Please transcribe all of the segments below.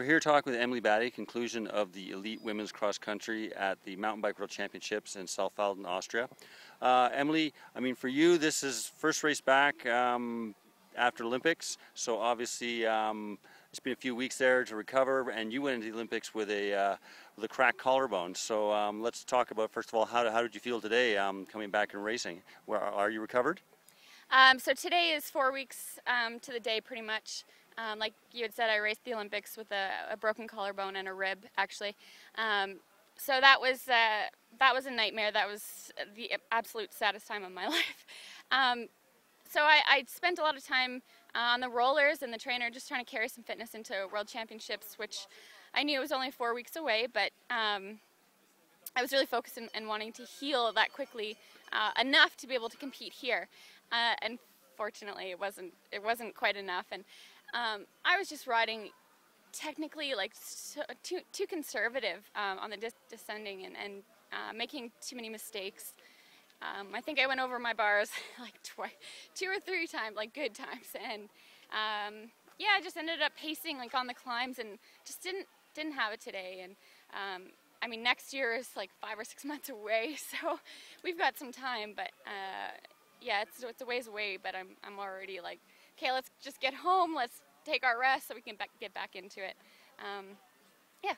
We're here talking with Emily Batty, conclusion of the Elite Women's Cross Country at the Mountain Bike World Championships in Saalfelden, Austria. Emily, I mean, for you, this is first race back after Olympics, so obviously it's been a few weeks there to recover, and you went into the Olympics with a cracked collarbone. So let's talk about, first of all, how did you feel today coming back and racing? Are you recovered? So today is 4 weeks to the day, pretty much. Like you had said, I raced the Olympics with a broken collarbone and a rib, actually. So that was a nightmare. That was the absolute saddest time of my life. So I spent a lot of time on the rollers and the trainer, just trying to carry some fitness into World Championships, which I knew it was only 4 weeks away, but I was really focused in wanting to heal that quickly enough to be able to compete here. And fortunately, it wasn't quite enough. And I was just riding technically like too conservative on the descending and making too many mistakes. I think I went over my bars like 2 or 3 times, like good times, and yeah, I just ended up pacing like on the climbs and just didn't have it today. And I mean, next year is like 5 or 6 months away, so we've got some time. But yeah, it's a ways away. But I'm already like, okay, let's just get home. Let's take our rest so we can get back into it. Yeah.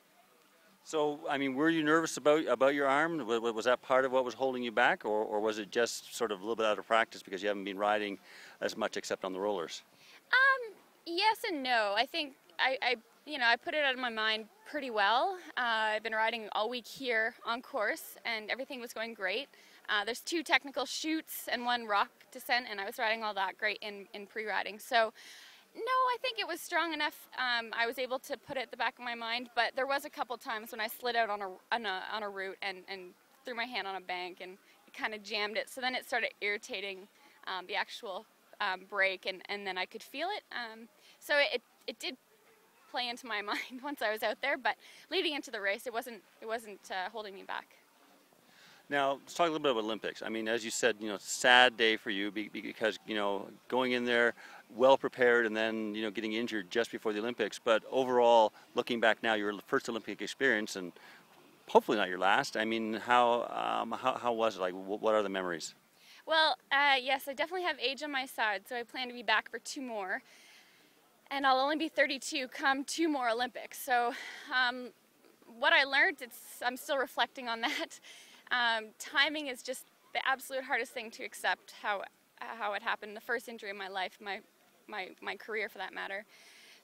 So, I mean, were you nervous about your arm? Was that part of what was holding you back, or was it just sort of a little bit out of practice because you haven't been riding as much except on the rollers? Yes and no. I think I put it out of my mind pretty well. I've been riding all week here on course, and everything was going great. There's 2 technical chutes and 1 rock descent, and I was riding all that great in pre-riding. So, no, I think it was strong enough. I was able to put it at the back of my mind, but there was a couple times when I slid out on a route and threw my hand on a bank, and it kind of jammed it. So then it started irritating the actual brake, and then I could feel it. So it did play into my mind once I was out there, but leading into the race, it wasn't holding me back. Now, let's talk a little bit about Olympics. I mean, as you said, sad day for you because, going in there well prepared and then, getting injured just before the Olympics. But overall, looking back now, your first Olympic experience and hopefully not your last. I mean, how was it? Like, what are the memories? Well, yes, I definitely have age on my side, so I plan to be back for 2 more. And I'll only be 32 come 2 more Olympics. So what I learned, I'm still reflecting on that. Timing is just the absolute hardest thing to accept, how it happened. The first injury of my life, my career for that matter.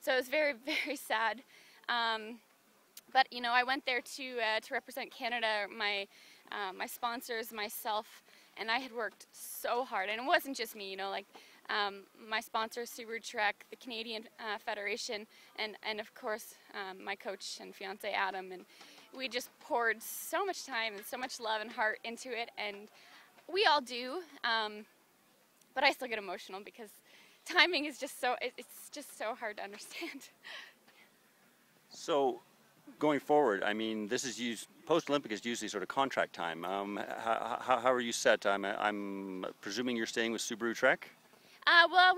So it was very, very sad. But I went there to represent Canada, my sponsors, myself, and I had worked so hard. And it wasn't just me, my sponsors, Subaru Trek, the Canadian Federation, and of course my coach and fiance Adam. And we just poured so much time and so much love and heart into it, and we all do. But I still get emotional because timing is just it's just so hard to understand. So, going forward, I mean, this is post-Olympic is usually sort of contract time. How are you set? I'm presuming you're staying with Subaru Trek? Well,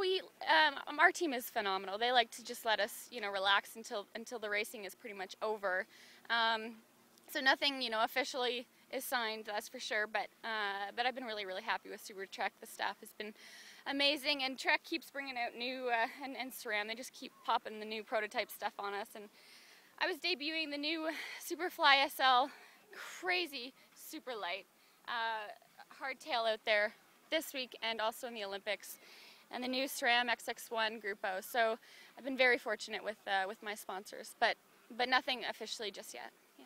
our team is phenomenal. They like to just let us, relax until the racing is pretty much over. So nothing, officially is signed, that's for sure. But I've been really, really happy with Subaru Trek. The staff has been amazing, and Trek keeps bringing out new and SRAM. They just keep popping the new prototype stuff on us. And I was debuting the new Superfly SL, crazy super light, hardtail out there this week and also in the Olympics, and the new SRAM XX1 Group O. So I've been very fortunate with my sponsors, but nothing officially just yet. Yeah.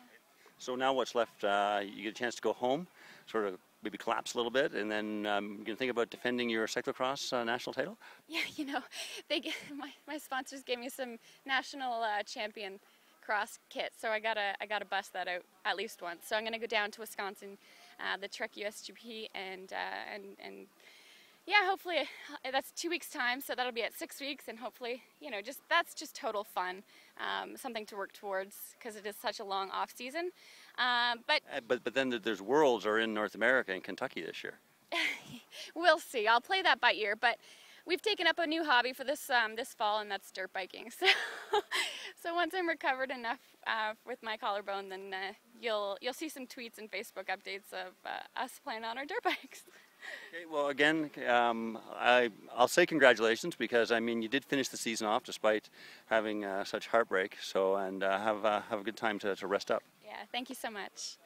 So now what's left? You get a chance to go home, sort of maybe collapse a little bit, and then you can think about defending your cyclocross national title? Yeah, my sponsors gave me some national champion cross kit, so I gotta bust that out at least once. So I'm gonna go down to Wisconsin, the Trek USGP, and yeah, hopefully that's 2 weeks time, so that'll be at 6 weeks, and hopefully, that's just total fun, something to work towards because it is such a long off season. But then there's Worlds are in North America and Kentucky this year. We'll see. I'll play that by ear, but we've taken up a new hobby for this fall, and that's dirt biking. So once I'm recovered enough with my collarbone, then you'll see some tweets and Facebook updates of us playing on our dirt bikes. Okay, well, again, I'll say congratulations, because I mean you did finish the season off despite having such heartbreak. So, and have a good time to rest up. Yeah, thank you so much.